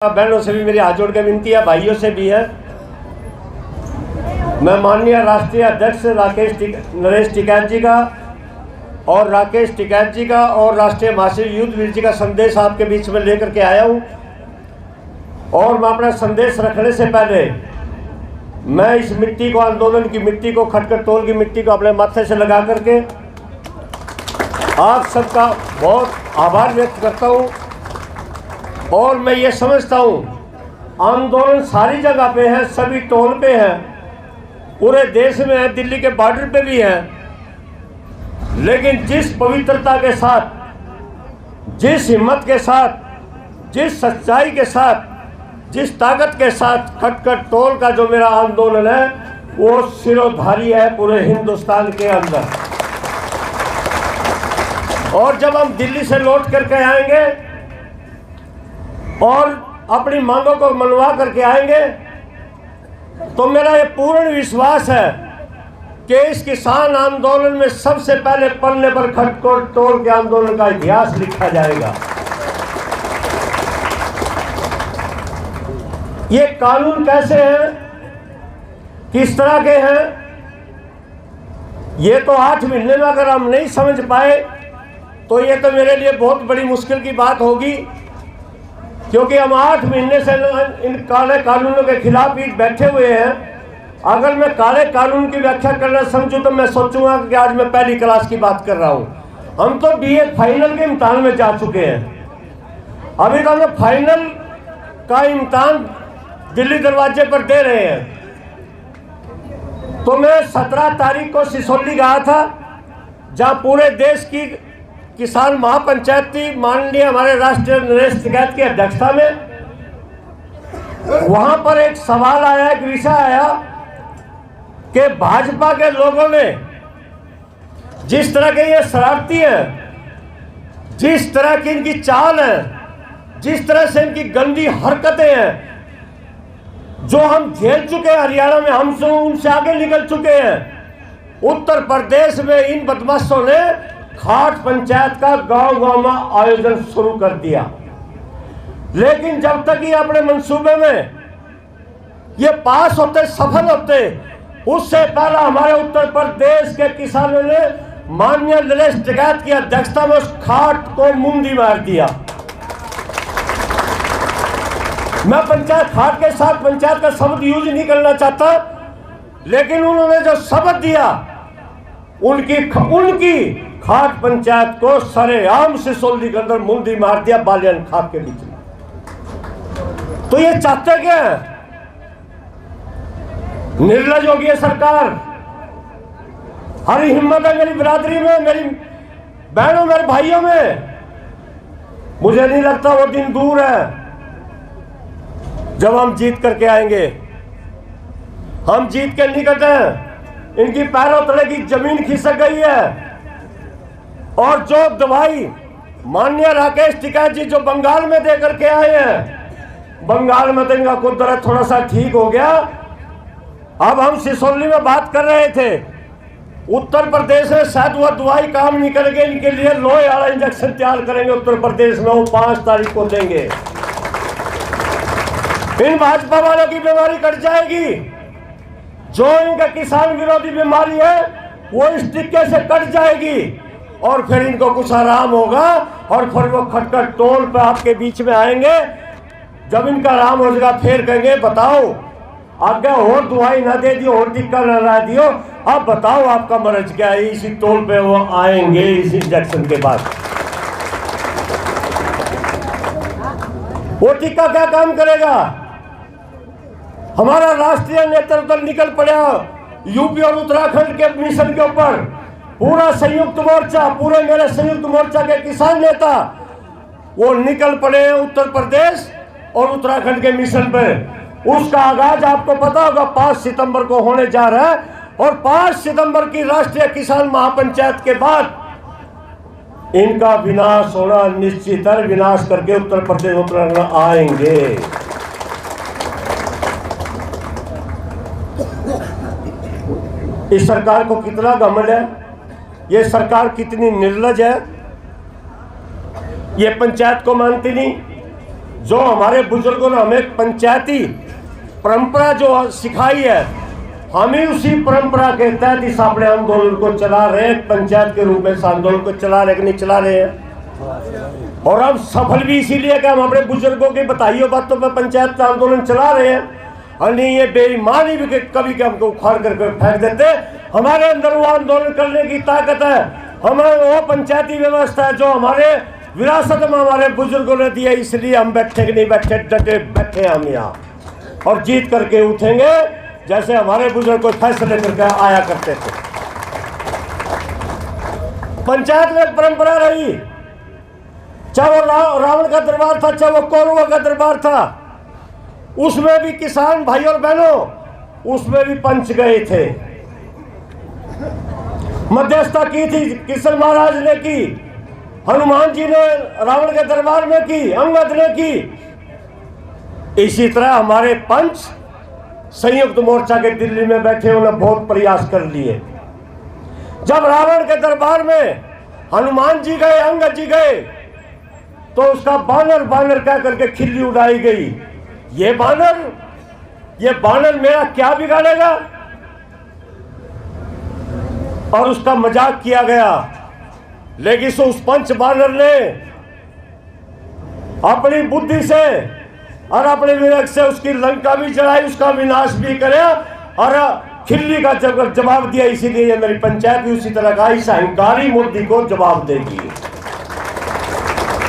बहनों से भी मेरी हाथ जोड़ के विनती है, भाइयों से भी है। मैं माननीय राष्ट्रीय अध्यक्ष नरेश टिकैत जी का और राकेश टिकैत जी का और राष्ट्रीय महासचिव युद्धवीर जी का संदेश आपके बीच में लेकर के आया हूं। और मैं अपना संदेश रखने से पहले मैं इस मिट्टी को, आंदोलन की मिट्टी को, खटखट टोल की मिट्टी को अपने माथे से लगा करके आप सबका बहुत आभार व्यक्त करता हूं। और मैं ये समझता हूँ आंदोलन सारी जगह पे है, सभी टोल पे है, पूरे देश में है, दिल्ली के बॉर्डर पे भी है। लेकिन जिस पवित्रता के साथ, जिस हिम्मत के साथ, जिस सच्चाई के साथ, जिस ताकत के साथ खटखट टोल का जो मेरा आंदोलन है वो सिरोधारी है पूरे हिंदुस्तान के अंदर। और जब हम दिल्ली से लौट करके आएंगे और अपनी मांगों को मनवा करके आएंगे तो मेरा ये पूर्ण विश्वास है कि इस किसान आंदोलन में सबसे पहले पन्ने पर खटखट टोल के आंदोलन का इतिहास लिखा जाएगा। ये कानून कैसे हैं, किस तरह के हैं, ये तो 8 महीने में अगर हम नहीं समझ पाए तो ये तो मेरे लिए बहुत बड़ी मुश्किल की बात होगी, क्योंकि हम 8 महीने से इन काले कानूनों के खिलाफ ही बैठे हुए हैं। अगर मैं काले कानून की व्याख्या करना समझूं तो मैं सोचूंगा कि आज मैं पहली क्लास की बात कर रहा हूं। हम तो बीए फाइनल के इम्तिहान में जा चुके हैं, अभी तो हम फाइनल का इम्तिहान दिल्ली दरवाजे पर दे रहे हैं। तो मैं 17 तारीख को सिसोली गया था, जहां पूरे देश की किसान महापंचायत थी, माननीय हमारे राष्ट्रीय नरेश टिकैत की अध्यक्षता में। वहां पर एक सवाल आया, एक विषय आया कि भाजपा के लोगों ने जिस तरह के ये शरारती हैं, जिस तरह की इनकी चाल है, जिस तरह से इनकी गंदी हरकतें हैं, जो हम झेल चुके हैं हरियाणा में, हम उनसे आगे निकल चुके हैं। उत्तर प्रदेश में इन बदमाशों ने खाट पंचायत का गांव-गांव में आयोजन शुरू कर दिया। लेकिन जब तक ये अपने मंसूबे में ये पास होते, सफल होते, उससे पहला हमारे उत्तर प्रदेश के किसानों ने माननीय नरेश टिकैत की अध्यक्षता में उस खाट को मुंडी मार दिया। मैं पंचायत खाट के साथ पंचायत का शब्द यूज नहीं करना चाहता, लेकिन उन्होंने जो शब्द दिया उनकी खाट पंचायत को सरेआम सिसोली के अंदर मुंडी मार दिया, बालियान खाक के बीच में। तो ये चाहते क्या है? निर्लज होगी है सरकार। हरी हिम्मत है मेरी बिरादरी में, मेरी बहनों, मेरे भाइयों में। मुझे नहीं लगता वो दिन दूर है जब हम जीत करके आएंगे। हम जीत के निकट हैं, इनकी पैरों तले की जमीन खिसक गई है। और जो दवाई माननीय राकेश टिकैत जी जो बंगाल में दे करके आए हैं, बंगाल में तो इनका कुदरत थोड़ा सा ठीक हो गया। अब हम सिसोली में बात कर रहे थे, उत्तर प्रदेश में शायद वह दवाई काम नहीं करेगी, इनके लिए लोहे वाला इंजेक्शन तैयार करेंगे उत्तर प्रदेश में, वो 5 तारीख को देंगे। इन भाजपा वालों की बीमारी कट जाएगी। जो इनका किसान विरोधी बीमारी है वो इस टिक्के से कट जाएगी और फिर इनको कुछ आराम होगा और फिर वो खटखट टोल पे आपके बीच में आएंगे। जब इनका आराम हो जाएगा फिर कहेंगे बताओ आगे और दवाई ना दे दियो, और टिक्का ना ला दियो, अब बताओ आपका मर्ज क्या है। इसी टोल पे वो आएंगे इस इंजेक्शन के बाद। वो टिक्का क्या काम करेगा? हमारा राष्ट्रीय नेतृत्व निकल पड़ा यूपी और उत्तराखंड के मिशन के ऊपर। पूरा संयुक्त मोर्चा, पूरे मेरे संयुक्त मोर्चा के किसान नेता वो निकल पड़े उत्तर प्रदेश और उत्तराखंड के मिशन पे। उसका आगाज आपको पता होगा 5 सितंबर को होने जा रहा है। और 5 सितंबर की राष्ट्रीय किसान महापंचायत के बाद इनका विनाश होना निश्चित है। विनाश करके उत्तर प्रदेश उत्तराखंड आएंगे। इस सरकार को कितना घमंड है, ये सरकार कितनी निर्लज है। ये पंचायत को मानती नहीं, जो हमारे बुजुर्गों ने हमें पंचायती परंपरा जो सिखाई है, हम ही उसी परंपरा के तहत इस अपने आंदोलन को चला रहे हैं, पंचायत के रूप में इस आंदोलन को चला रहे कि नहीं चला रहे हैं। और हम सफल भी इसीलिए कि हम अपने बुजुर्गों की बताइयों बातों पर पंचायत का आंदोलन चला रहे हैं, और नहीं ये बेईमानी भी कभी के हमको उखाड़ करके फेंक देते। हमारे अंदर वो आंदोलन करने की ताकत है, हमारे वो पंचायती व्यवस्था है जो हमारे विरासत में हमारे बुजुर्गों ने दी है। इसलिए हम बैठे कि नहीं बैठे, डटे बैठे हम यहाँ, और जीत करके उठेंगे जैसे हमारे बुजुर्ग को फैसले करके आया करते थे। पंचायत में एक परंपरा रही, चाहे वो रावण का दरबार था, चाहे वो कौरवों का दरबार था, उसमें भी किसान भाई और बहनों, उसमें भी पंच गए थे। मध्यस्थता की थी किशन महाराज ने की, हनुमान जी ने रावण के दरबार में की, अंगद ने की। इसी तरह हमारे पंच संयुक्त मोर्चा के दिल्ली में बैठे, उन्हें बहुत प्रयास कर लिए। जब रावण के दरबार में हनुमान जी गए, अंगद जी गए, तो उसका बानर बानर कह करके खिल्ली उड़ाई गई। ये बानर मेरा क्या बिगाड़ेगा, और उसका मजाक किया गया। लेकिन उस पंच बानर ने अपनी बुद्धि से और अपने विवेक से उसकी लंका भी चढ़ाई, उसका विनाश भी करे और खिल्ली का जवाब दिया। इसीलिए ये मेरी पंचायत भी उसी तरह का इस अहंकारी मोदी को जवाब देगी।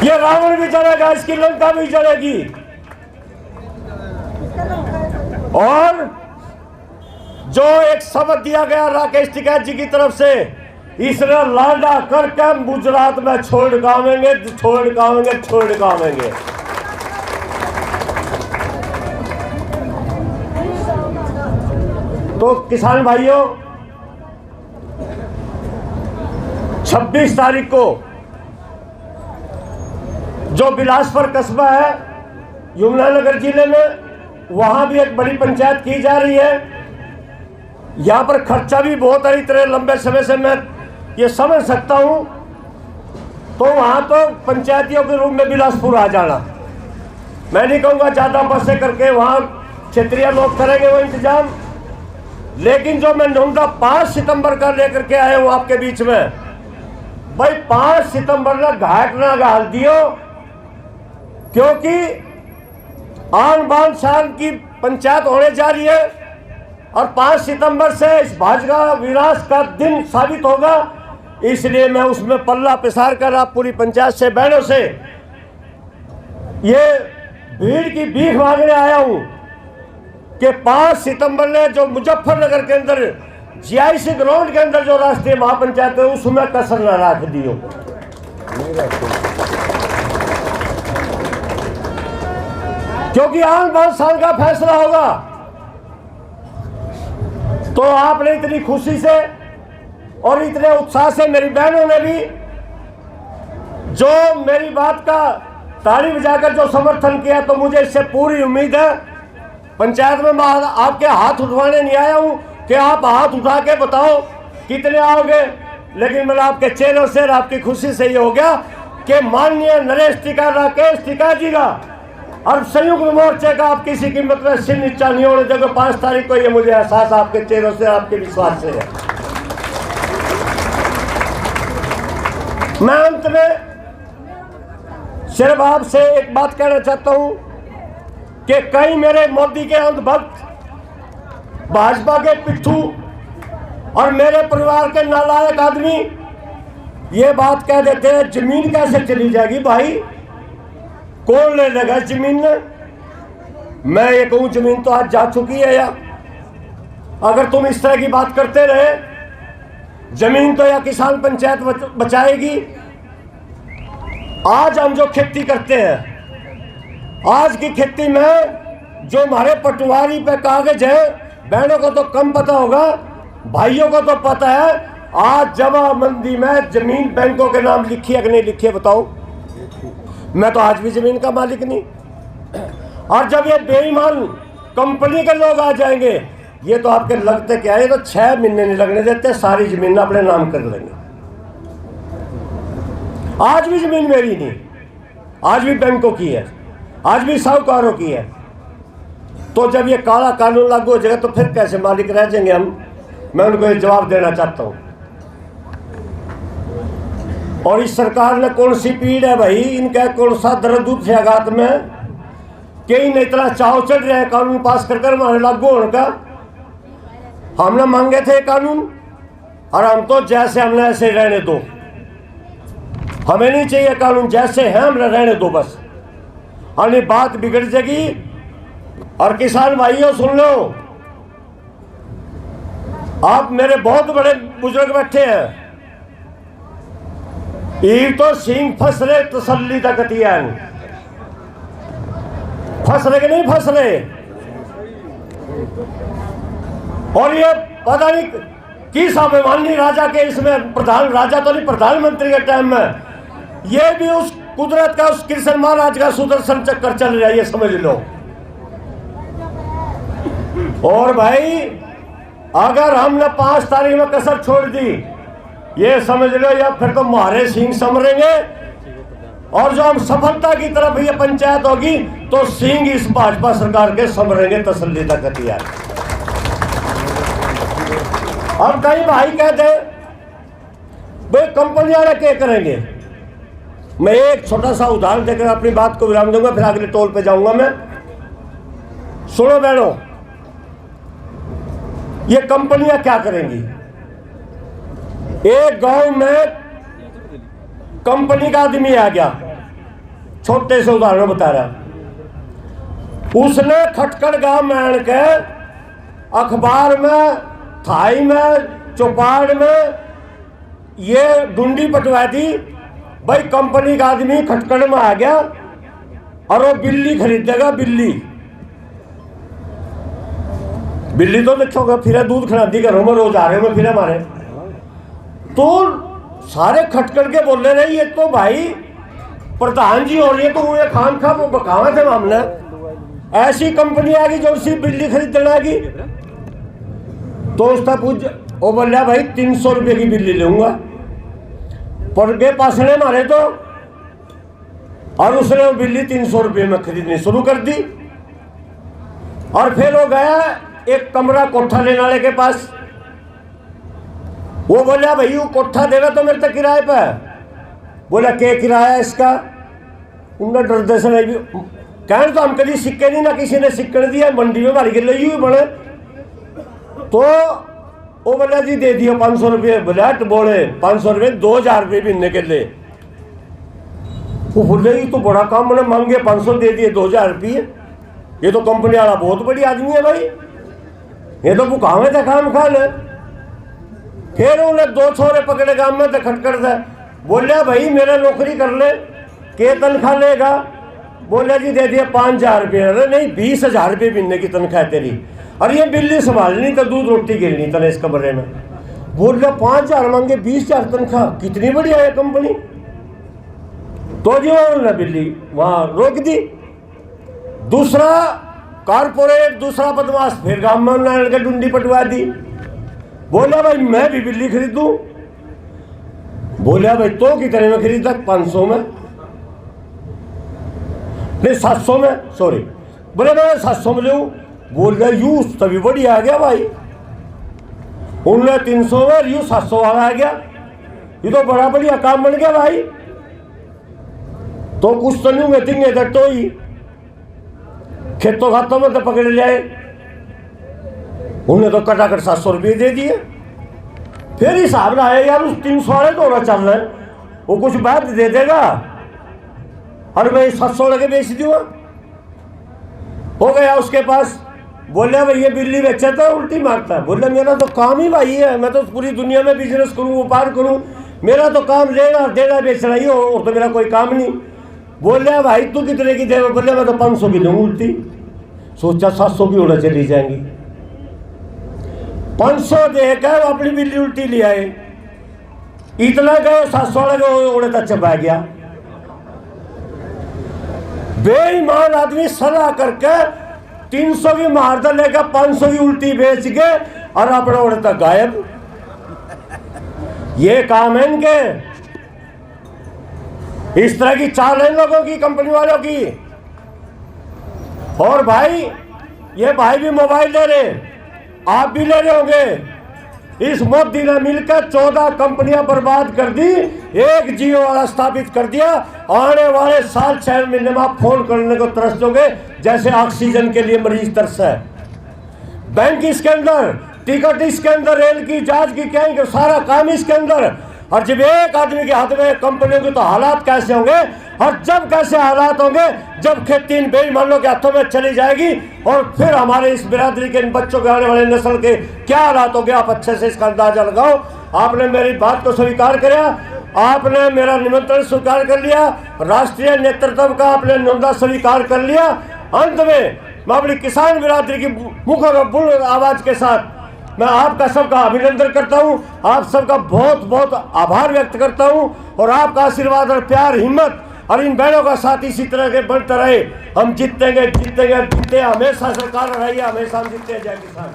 ये रावण भी जलेगा, इसकी लंका भी जलेगी। और जो एक शब्द दिया गया राकेश टिकैत जी की तरफ से, इसने लाडा करके गुजरात में छोड़ गावेंगे, छोड़ गावेंगे, छोड़ गावेंगे। तो किसान भाइयों, 26 तारीख को जो बिलासपुर कस्बा है यमुनानगर जिले में, वहां भी एक बड़ी पंचायत की जा रही है। यहाँ पर खर्चा भी बहुत है, इतने लंबे समय से मैं ये समझ सकता हूँ। तो वहाँ तो पंचायतियों के रूप में बिलासपुर आ जाना, मैं नहीं कहूँगा ज़्यादा बसें करके वहाँ क्षेत्रीय लोग करेंगे वो इंतजाम। लेकिन जो मैं नौंदा 5 सितंबर का लेकर के आया हूँ आपके बीच में, भाई 5 सितंबर ना घाट ना गाल दियो, क्योंकि आन बान शान की पंचायत होने जा रही है। और 5 सितंबर से इस भाजपा विनाश का दिन साबित होगा। इसलिए मैं उसमें पल्ला पसार कर आप पूरी पंचायत से, बहनों से ये भीड़ की भीख मांगने आया हूं कि 5 सितंबर ने जो मुजफ्फरनगर के अंदर GIC ग्राउंड के अंदर जो राष्ट्रीय महापंचायत है, उसमें कसर न रख दियो। क्योंकि आन बान साल का फैसला होगा। तो आपने इतनी खुशी से और इतने उत्साह से, मेरी बहनों ने भी जो मेरी बात का ताली बजाकर जो समर्थन किया, तो मुझे इससे पूरी उम्मीद है। पंचायत में मैं आपके हाथ उठवाने नहीं आया हूं कि आप हाथ उठा के बताओ कितने आओगे, लेकिन मैंने आपके चेहरों से और आपकी खुशी से ये हो गया कि माननीय नरेश टिकैत, राकेश टिकैत जी का और संयुक्त मोर्चे का आप किसी कीमत में सिर नीचा नहीं होने देंगे 5 तारीख को। ये मुझे एहसास आपके चेहरों से, आपके विश्वास से है। मैं अंत में सिर्फ आपसे एक बात कहना चाहता हूं कि कई मेरे मोदी के अंधभक्त, भाजपा के पिट्ठू और मेरे परिवार के नालायक आदमी ये बात कह देते हैं जमीन कैसे चली जाएगी। भाई कौन ले लेगा जमीन ने? मैं ये कहूं जमीन तो आज जा चुकी है। या अगर तुम इस तरह की बात करते रहे, जमीन तो या किसान पंचायत बचाएगी। आज हम जो खेती करते हैं, आज की खेती में जो हमारे पटवारी पे कागज है, बहनों को तो कम पता होगा, भाइयों को तो पता है। आज जमाबंदी में जमीन बैंकों के नाम लिखी है कि नहीं लिखी है बताओ? मैं तो आज भी जमीन का मालिक नहीं। और जब ये बेईमान कंपनी के लोग आ जाएंगे, ये तो आपके लगते क्या है, तो 6 महीने नहीं लगने देते, सारी जमीन अपने नाम कर लेंगे। आज भी जमीन मेरी नहीं, आज भी बैंकों की है, आज भी साहूकारों की है। तो जब ये काला कानून लागू हो जाएगा तो फिर कैसे मालिक रह जाएंगे हम? मैं उनको ये जवाब देना चाहता हूँ। और इस सरकार ने कौन सी पीड़ है भाई, इनका कौन सा दर्द उठ आघात में कि इन्हें इतना चाव चढ़ रहा है कानून पास कर हमारे लागू होने का। हमने मांगे थे कानून और हम तो जैसे हमने ऐसे रहने दो, हमें नहीं चाहिए कानून, जैसे हैं हमने रहने दो बस। और ये बात बिगड़ जाएगी। और किसान भाइयों सुन लो, आप मेरे बहुत बड़े बुजुर्ग बैठे हैं, ये तो सिंह फंस रहे तसल्ली तक फंस रहे कि नहीं फंस रहे। और ये पता नहीं किस अभिमानी राजा के इसमें प्रधान, राजा तो नहीं प्रधानमंत्री के टाइम में ये भी उस कुदरत का, उस कृष्ण महाराज का सुदर्शन चक्कर चल रहा है, ये समझ लो। और भाई अगर हमने 5 तारीख में कसर छोड़ दी, ये समझ लो या फिर तो मारे सिंह समरेंगे। और जो हम सफलता की तरफ ये पंचायत होगी तो सिंह इस भाजपा सरकार के समरेंगे तसल्ली तक हथियार। अब कई भाई कहते भाई कंपनी वाले क्या करेंगे। मैं एक छोटा सा उदाहरण देकर अपनी बात को विराम दूंगा, फिर अगले टोल पे जाऊंगा मैं। सुनो बहनों, ये कंपनियां क्या करेंगी। एक गांव में कंपनी का आदमी आ गया, छोटे से उदाहरण बता रहा। उसने खटकड़ गांव में आन के अखबार में, थाई में, चौपाड़ में ये डुंडी पटवा दी, भाई कंपनी का आदमी खटकड़ में आ गया और वो बिल्ली खरीदेगा। बिल्ली तो देखोगे फिर दूध खिलाती घरों में, रोज आ रहे हो फिर हमारे। तो सारे खटकड़ के बोल रहे ये तो भाई प्रधान जी हो रही है, तो ये खाम खा वो बकावा थे मामला। ऐसी कंपनी आ गई जो उसी बिल्ली खरीदने आ गई। तो उसका पूछ वो बोल रहा भाई 300 रुपये की बिल्ली लूंगा, पर के पास ने मारे तो। और उसने वो बिल्ली 300 रुपये में खरीदनी शुरू कर दी। और फिर वो गया एक कमरा कोठा लेने वाले के पास। वो बोला भाई वो कोठा देगा तो मेरे तक किराए पे। बोला क्या किराया इसका? उनका डरते से नहीं कहने तो हम कभी सिक्के नहीं ना किसी ने सिक्के दिया, मंडी में मारी के ले हुई बड़े। तो वो बोला जी दे दियो 500 रुपये। बोला बोले 500 रुपये 2000 रुपये महीने के ले। वो बोले तो बड़ा काम मैंने मांगे 500 दे दिए 2000 रुपये। ये तो कंपनी वाला बहुत बड़ी आदमी है भाई, ये तो भुकावे थे काम खा ले। फिर उन्हें 2 छोरे पकड़े गांव में खटखट था। बोलिया भाई मेरा नौकरी कर ले, के तनख्वाह लेगा? बोलिया जी दे दिया 5000 रुपये। अरे नहीं 20,000 रुपये महीने की तनख्वाह तेरी, और ये बिल्ली संभालनी तो दूध रोटी गिरनी तेरे इस कमरे में। बोल रहा 5000 मांगे 20,000 तनख्वाह, कितनी बढ़िया है कंपनी। तो जी उन्होंने बिल्ली वहां रोक दी। दूसरा कारपोरेट, दूसरा बदमाश फिर गांव में उन्होंने के डुंडी पटवा दी। बोला भाई मैं भी बिल्ली खरीदूं। बोला भाई तो कितने में खरीदा? 500 में, नहीं 700 में, सॉरी। बोले मैं 700 में लूं। बोल रहा यू तभी बढ़िया आ गया भाई, उनने 300 में, यू 700 वाला आ गया। ये तो बड़ा बढ़िया काम बन गया भाई। तो कुछ तो नहीं वेटिंगे तो ही खेतों खातों में तो पकड़ लिया। उन्हें तो कटाकट 700 रुपये दे दिए। फिर हिसाब ना आया यार उस 300 वाले तो चल रहा है, वो कुछ बात दे देगा और मैं 700 लगे बेच दूंगा। हो गया उसके पास। बोले भाई ये बिल्ली बेचा तो उल्टी मारता है। बोले मेरा तो काम ही भाई है, मैं तो पूरी दुनिया में बिजनेस करूँ, व्यापार करूँ, मेरा तो काम लेना देना बेचना ही हो, और तो मेरा कोई काम नहीं। बोले भाई तू कितने की दे? बोले मैं तो 500 की लूँ उल्टी। सोचा 700 की उड़ा चली जाएंगी। 500 देकर अपनी बिल्ली उल्टी ले आए। इतना गए 700 लगे उड़े तक चबा गया। बेईमान आदमी सलाह करके 300 की मारदा लेकर 500 की उल्टी बेच के और अपना उड़े तक गायब। ये काम है इनके। इस तरह की चाल है लोगों की, कंपनी वालों की। और भाई, ये भाई भी मोबाइल ले रहे, आप भी ले रहे होंगे। इस मोदी ने मिलकर 14 कंपनियां बर्बाद कर दी, एक जियो वाला स्थापित कर दिया। आने वाले साल 6 महीने में आप फोन करने को तरसोगे जैसे ऑक्सीजन के लिए मरीज तरस है। बैंक इसके अंदर, टिकट इसके अंदर, रेल की जहाज की क्या, सारा काम इसके अंदर। और जब एक आदमी के हाथ में कंपनियों के, तो हालात कैसे होंगे? और जब कैसे हालात होंगे जब खेती इन बेईमानों के हाथों में चली जाएगी, और फिर हमारे इस बिरादरी के इन बच्चों के, आने वाले नस्ल के क्या हालात होंगे, आप अच्छे से इसका अंदाजा लगाओ। आपने मेरी बात को स्वीकार किया, आपने मेरा निमंत्रण स्वीकार कर लिया, राष्ट्रीय नेतृत्व का आपने न्योता स्वीकार कर लिया। अंत में मैं अपनी किसान बिरादरी की मुखर और बुलंद आवाज के साथ मैं आपका सबका अभिनंदन करता हूं, आप सबका बहुत बहुत आभार व्यक्त करता हूं। और आपका आशीर्वाद और प्यार, हिम्मत और इन बहनों का साथ इसी तरह के बढ़ते रहे। हम जीतेंगे, जीतेंगे, जीते हमेशा सरकार रही है, हमेशा हम जीते। जय किसान।